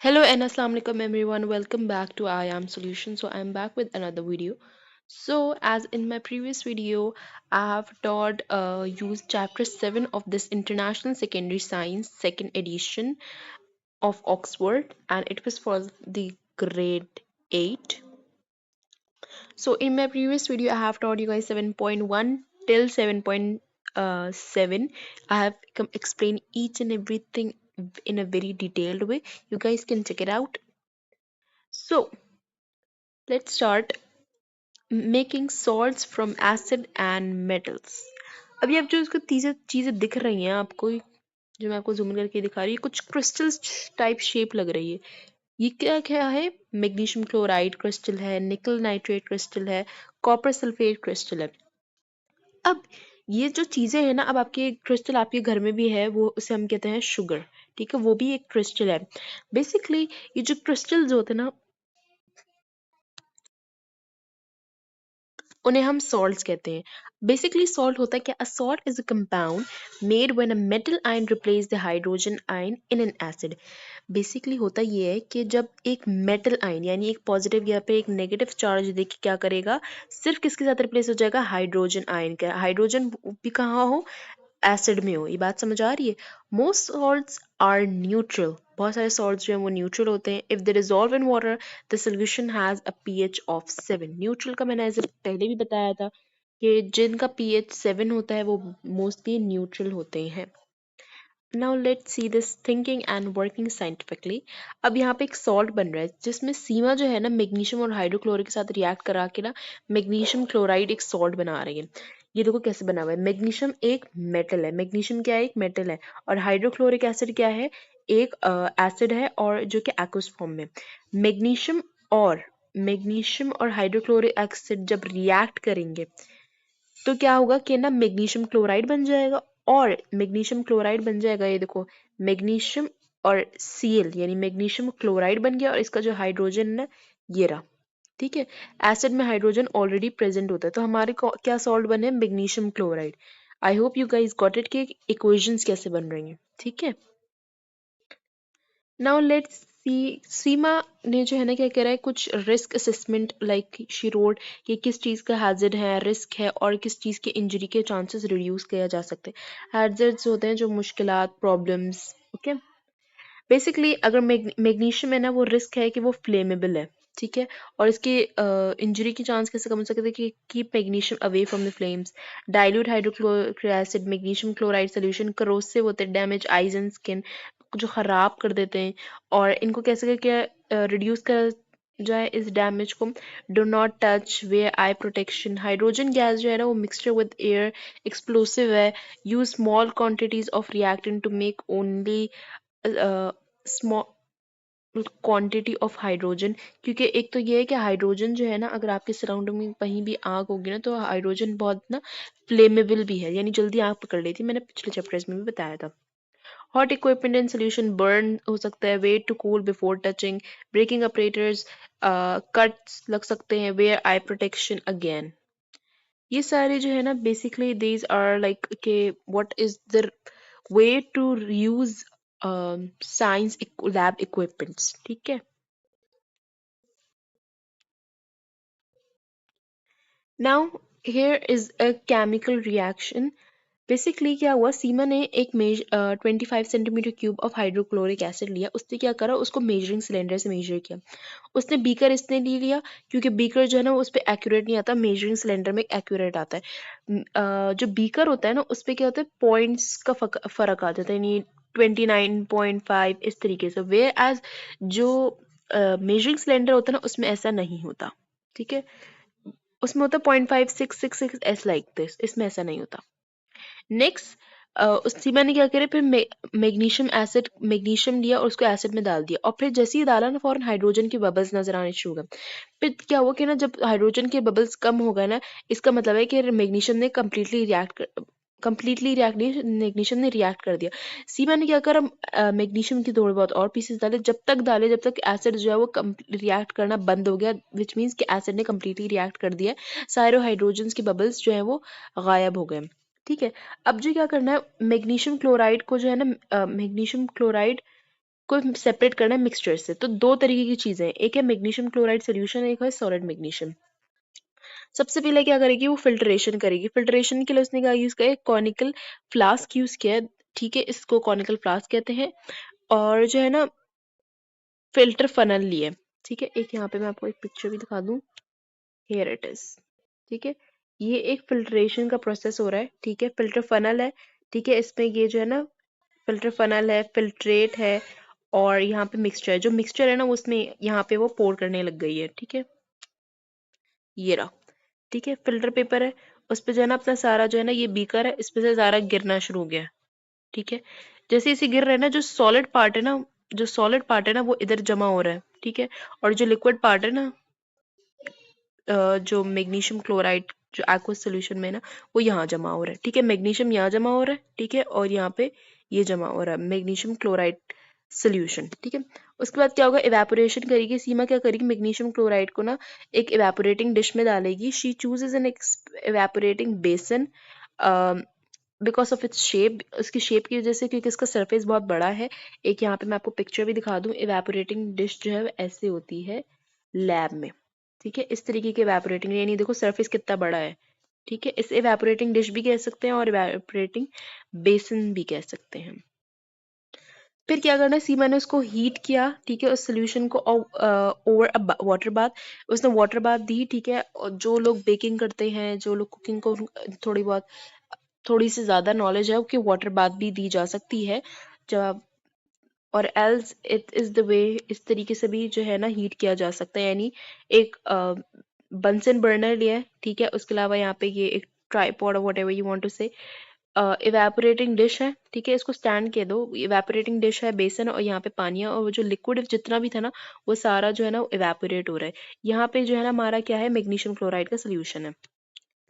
Hello and assalamu alaikum everyone. Welcome back to I Am Solution. So I'm back with another video. So as in my previous video, I have taught used chapter 7 of this International Secondary Science second edition of Oxford, and it was for the grade 8. So in my previous video, I have taught you guys 7.1 till 7.7. I have explained each and everything in a very detailed way. You guys can check it out. So let's start making salts from acid and metals. अभी आप जो इसको चीजें चीजें दिख रही हैं आपको, जो मैं आपको जूम करके दिखा रही हूँ, कुछ क्रिस्टल्स टाइप शेप लग रही है। ये क्या क्या है? मैग्नीशियम क्लोराइड क्रिस्टल है, निकल नाइट्रेट क्रिस्टल है, कॉपर सल्फेट क्रिस्टल है। अब ये जो चीजें हैं ना, अब आपके क्रिस्टल आपके घर में भी है, वो उसे हम कहते हैं शुगर। ठीक है, वो भी एक क्रिस्टल है। बेसिकली ये जो क्रिस्टल्स होते हैं ना, उन्हें हम सॉल्ट्स कहते हैं। बेसिकली सॉल्ट होता है क्या? A salt is a compound made when a metal ion replace the hydrogen ion in an acid. Basically होता ये है कि जब एक मेटल आयन यानी एक पॉजिटिव या पे एक नेगेटिव चार्ज देके क्या करेगा, सिर्फ किसके साथ रिप्लेस हो जाएगा? हाइड्रोजन आयन का। हाइड्रोजन भी कहाँ हो? एसिड में हो। ये बात समझ आ रही है? Most salts are neutral. बहुत सारे सॉल्ट्स जो हैं वो न्यूट्रल होते हैं। If they dissolve in water the solution has a pH of 7। Neutral का मैंने ऐसे पहले भी बताया था कि जिनका पीएच 7 होता है वो मोस्टली न्यूट्रल होते हैं। Now let's see this thinking and working scientifically. अब यहाँ पे एक सॉल्ट बन रहा है जिसमें सीमा जो है ना मैग्नीशियम और हाइड्रोक्लोरिक के साथ रिएक्ट करा के ना मैग्नीशियम क्लोराइड एक सॉल्ट बना रही है। ये देखो कैसे बना हुआ है। मैग्नीशियम एक मेटल है। मैग्नीशियम क्या है? एक मेटल है। और हाइड्रोक्लोरिक एसिड क्या है? एक एसिड है, और जो कि एक्वस फॉर्म में। मैग्नीशियम और मैग्नीशियम और हाइड्रोक्लोरिक एसिड जब रिएक्ट करेंगे तो क्या होगा कि ना मैग्नीशियम क्लोराइड बन जाएगा। और मैग्नीशियम क्लोराइड बन जाएगा, ये देखो, मैग्नीशियम और Cl यानी मैग्नीशियम क्लोराइड बन गया, और इसका जो हाइड्रोजन है ना, ये रहा। ठीक है, एसिड में हाइड्रोजन ऑलरेडी प्रेजेंट होता है, तो हमारे क्या सॉल्ट बने? Magnesium chloride. I hope you guys got it कि इक्वेशंस कैसे बन रही हैं। ठीक है, नाउ लेट्स सी। सीमा ने जो है ना क्या कह रहा है, कुछ risk assessment like she road कि किस चीज़ का हैजर्ड है, रिस्क है, और किस चीज़ के इंजरी के चांसेस रिड्यूस किया जा सकते हैं। हैजर्ड्स होते हैं जो मुश्किलात, प्रॉब्लम्स। ओके, बेसिकली अगर मैग्नीशियम है ना, वो रिस्क है कि वो फ्लेमेबल है। ठीक है, और इसके इंजरी की चांस कैसे कम हो सकते हैं कि keep magnesium away from the flames. Dilute hydrochloric acid magnesium chloride solution corrosive होते हैं, डैमेज आइज एंड स्किन, जो खराब कर देते हैं। और इनको कैसे करके रिड्यूस कर जाए इस डैमेज को? Do not touch, wear eye protection. Hydrogen gas जो है ना, वो मिक्सचर विद एयर, एक्सप्लोसिव है। Use small quantities of reactant to make only small quantity of hydrogen. क्योंकि एक तो ये है कि हाइड्रोजन जो है ना, अगर आपके सराउंडिंग में कहीं भी आग होगी ना, तो हाइड्रोजन बहुत ना फ्लेमेबल भी है, यानी जल्दी आग पकड़ लेती है। मैंने पिछले चैप्टर्स में भी बताया था। Hot equipment and solution burn हो सकता है। Wait to cool before touching. Breaking operators, cuts लग सकते हैं। Wear eye protection again. ये सारे जो है ना, बेसिकली दीज आर लाइक के what is the way to use science lab equipments. ठीक है, now here is a chemical reaction. Basically क्या हुआ, सीमा ने एक 25 centimetre cube of hydrochloric acid लिया। उसने क्या करा, उसको मेजरिंग सिलेंडर से मेजर किया। उसने बीकर इसने ले लिया क्योंकि बीकर जो है ना, उस पर एक्यूरेट नहीं आता, मेजरिंग सिलेंडर में एक्यूरेट आता है। जो बीकर होता है ना, उस पर क्या होता है, पॉइंट्स का फर्क आ जाता है, यानी 29.5 इस तरीके से। वे एज जो मेजरिंग सिलेंडर होता है ना, उसमें ऐसा नहीं होता। ठीक है, उसमें होता है 0.5666 एस लाइक दिस, इसमें ऐसा नहीं होता। नेक्स्ट, उसी मैंने क्या करे, फिर मैग्नीशियम एसिड, मैग्नीशियम लिया और उसको एसिड में डाल दिया, और फिर जैसे ही डाला ना, फौरन हाइड्रोजन के बबल्स नजर आने शुरू हो गए। फिर क्या हुआ कि ना, जब हाइड्रोजन के बबल्स कम हो गए ना, इसका मतलब है कि मैग्नीशियम ने कंप्लीटली रिएक्ट नहीं, मैग्नीशियम ने रिएक्ट कर दिया। सीमा ने क्या करा, मैग्नीशियम की थोड़े बहुत और पीसेस डाले जब तक एसिड जो है वो रिएक्ट करना बंद हो गया, विच मीन्स कि एसिड ने कंप्लीटली रिएक्ट कर दिया। सारे हाइड्रोजन्स के बबल्स जो है वो गायब हो गए। ठीक है, अब जो क्या करना है, मैग्नीशियम क्लोराइड को जो है ना, मैग्नीशियम क्लोराइड को सेपरेट करना है मिक्सचर से। तो दो तरीके की चीजें हैं, एक है मैग्नीशियम क्लोराइड सोल्यूशन, एक है सॉलिड मैग्नीशियम। सबसे पहले क्या करेगी, वो फिल्ट्रेशन करेगी। फिल्ट्रेशन के लिए उसने क्या यूज किया है, कॉनिकल फ्लास्क यूज किया है, ठीक है, इसको कॉनिकल फ्लास्क कहते हैं। और जो है ना फिल्टर फनल लिए, ठीक है, एक यहाँ पे मैं आपको एक पिक्चर भी दिखा दूं, हियर इट इज, ठीक है, ये एक फिल्ट्रेशन का प्रोसेस हो रहा है, ठीक है, फिल्टर फनल है, ठीक है, इसमें ये जो है ना फिल्टर फनल है, फिल्ट्रेट है, और यहाँ पे मिक्सचर है, जो मिक्सचर है ना उसमें यहाँ पे वो पोर करने लग गई है, ठीक है, ये रहा, ठीक है, फिल्टर पेपर है, उस पे जो है ना अपना सारा जो है ना ये बीकर है, इस पे से सारा गिरना शुरू हो गया है, ठीक है, जैसे इसे गिर रहा है ना, जो सॉलिड पार्ट है ना, जो सॉलिड पार्ट है ना वो इधर जमा हो रहा है, ठीक है, और जो लिक्विड पार्ट है ना, जो मैग्नीशियम क्लोराइड जो एक्वस सोल्यूशन में है ना वो यहाँ जमा हो रहा है, ठीक है, मैग्नीशियम यहाँ जमा हो रहा है, ठीक है, और यहाँ पे ये जमा हो रहा है मैग्नीशियम क्लोराइड सोल्यूशन, ठीक है। उसके बाद क्या होगा, इवेपोरेशन करेगी सीमा, क्या करेगी, मैग्नीशियम क्लोराइड को ना एक इवेपोरेटिंग डिश में डालेगी। शी चूजेज एन इवेपोरेटिंग बेसन बिकॉज ऑफ इट्स शेप, उसकी शेप की वजह से, क्योंकि इसका सरफेस बहुत बड़ा है। एक यहाँ पे मैं आपको पिक्चर भी दिखा दूं, इवेपोरेटिंग डिश जो है वो ऐसे होती है लैब में, ठीक है, इस तरीके के इवेपोरेटिंग, यानी देखो सरफेस कितना बड़ा है, ठीक है, इसे इवेपोरेटिंग डिश भी कह सकते हैं और इवेपोरेटिंग बेसन भी कह सकते हैं। फिर क्या करना है, सीमा ने उसको हीट किया, ठीक है, उस सोल्यूशन को ओवर वाटर बाथ, उसने वाटर बाथ दी, ठीक है, और जो लोग बेकिंग करते हैं, जो लोग कुकिंग को थोड़ी बहुत थोड़ी सी ज़्यादा नॉलेज है, कि वाटर बाथ भी दी जा सकती है जब, और else it is the way, इस तरीके से भी जो है ना हीट किया जा सकता है, यानी एक बंसन बर्नर लिया है, ठीक है, उसके अलावा यहाँ पे ये एक ट्राइपॉड और whatever you want to say, evaporating dish है, ठीक है, इसको स्टैंड कह दो, इवेपोरेटिंग डिश है, बेसन और यहाँ पे पानी है, और वो जो लिक्विड जितना भी था ना वो सारा जो है ना इवेपोरेट हो रहा है। यहाँ पे जो है ना हमारा क्या है, मैग्नीशियम क्लोराइड का सोल्यूशन है,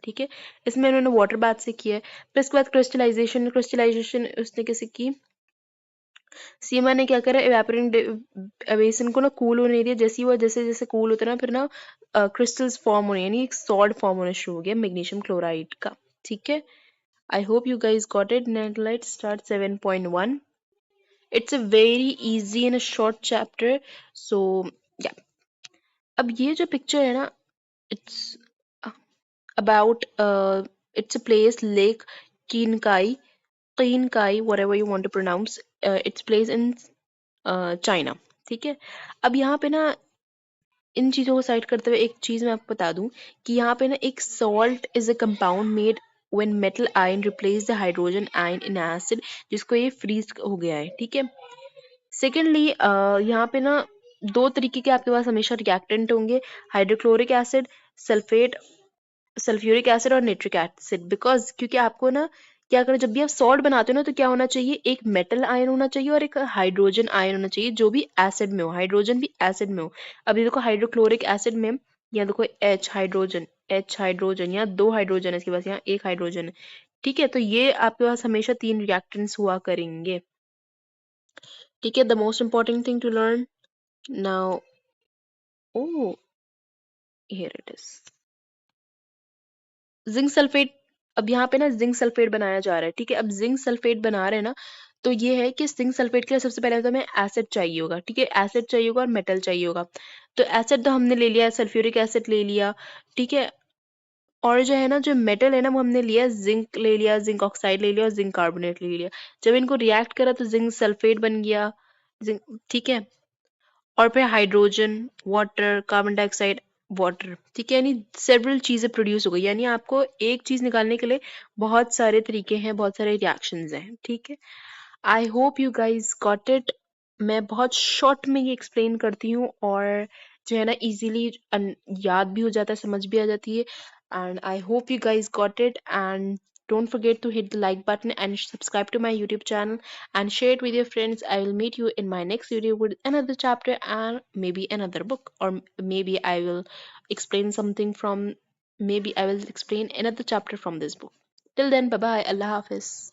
ठीक है, इसमें उन्होंने वाटर बाथ से किया है। फिर इसके बाद क्रिस्टलाइजेशन, क्रिस्टलाइजेशन उसने कैसे की, सीमा ने क्या करा, इवेपोरेटिंग बेसन को ना कूल होने दिया, जैसे ही वो जैसे जैसे कूल होता है ना, फिर ना क्रिस्टल्स फॉर्म होने, यानी एक सॉल्ट फॉर्म होना शुरू हो गया मैग्नीशियम क्लोराइड का, ठीक है। I hope you guys got it. Now let's start 7.1. It's a very easy and a short chapter. So yeah. अब ये जो पिक्चर है ना, it's about it's a place lake Qinkai, Qinkai, whatever you want to pronounce. It's place in China. ठीक है, अब यहाँ पे ना इन चीज़ों को साइड करते हुए एक चीज़ मैं आपको बता दूं कि यहाँ पे ना एक salt is a compound made when metal ion replace the hydrogen ion in acid, जिसको ये फ्रीज हो गया है, ठीक है। सेकेंडली यहाँ पे ना दो तरीके के आपके पास हमेशा रिएक्टेंट होंगे, hydrochloric acid, sulphate, sulphuric acid और नाइट्रिक एसिड, बिकॉज क्योंकि आपको ना क्या करना, जब भी आप सॉल्ट बनाते हो ना तो क्या होना चाहिए, एक मेटल आयन होना चाहिए और एक हाइड्रोजन आयन होना चाहिए, जो भी एसिड में हो, हाइड्रोजन भी एसिड में हो। अभी देखो हाइड्रोक्लोरिक एसिड में यहाँ देखो एच हाइड्रोजन, यहाँ दो हाइड्रोजन है इसके पास, यहाँ एक हाइड्रोजन है, ठीक है, तो ये आपके पास हमेशा तीन रिएक्टेंट्स हुआ करेंगे, ठीक है। The most important thing to learn now, oh here it is, zinc sulphate. अब यहाँ पे ना जिंक सल्फेट बनाया जा रहा है, ठीक है, अब जिंक सल्फेट बना रहे हैं ना, तो ये है कि जिंक सल्फेट के लिए सबसे पहले तो हमें एसिड चाहिए होगा, ठीक है, एसिड चाहिए होगा और मेटल चाहिए होगा। तो एसिड तो हमने ले लिया, सल्फ्यूरिक एसिड ले लिया, ठीक है, और जो है ना जो मेटल है ना वो हमने लिया, जिंक ले लिया, जिंक ऑक्साइड ले लिया और जिंक कार्बोनेट ले लिया। जब इनको रिएक्ट करा तो जिंक सल्फेट बन गया, जिंक, ठीक है, और फिर hydrogen, water, carbon dioxide, water, ठीक है, यानी सेवरल चीजें प्रोड्यूस हो गई, यानी आपको एक चीज निकालने के लिए बहुत सारे तरीके हैं, बहुत सारे रिएक्शंस हैं, ठीक है। I hope you guys got it. मैं बहुत शॉर्ट में ये एक्सप्लेन करती हूँ, और जो है ना इजीली याद भी हो जाता है, समझ भी आ जाती है, and I hope you guys got it, and don't forget to hit the like button and subscribe to my YouTube channel and share it with your friends. I will meet you in my next video with another chapter and maybe another book, or maybe I will explain something from, maybe I will explain another chapter from this book. Till then, bye bye, Allah Hafiz.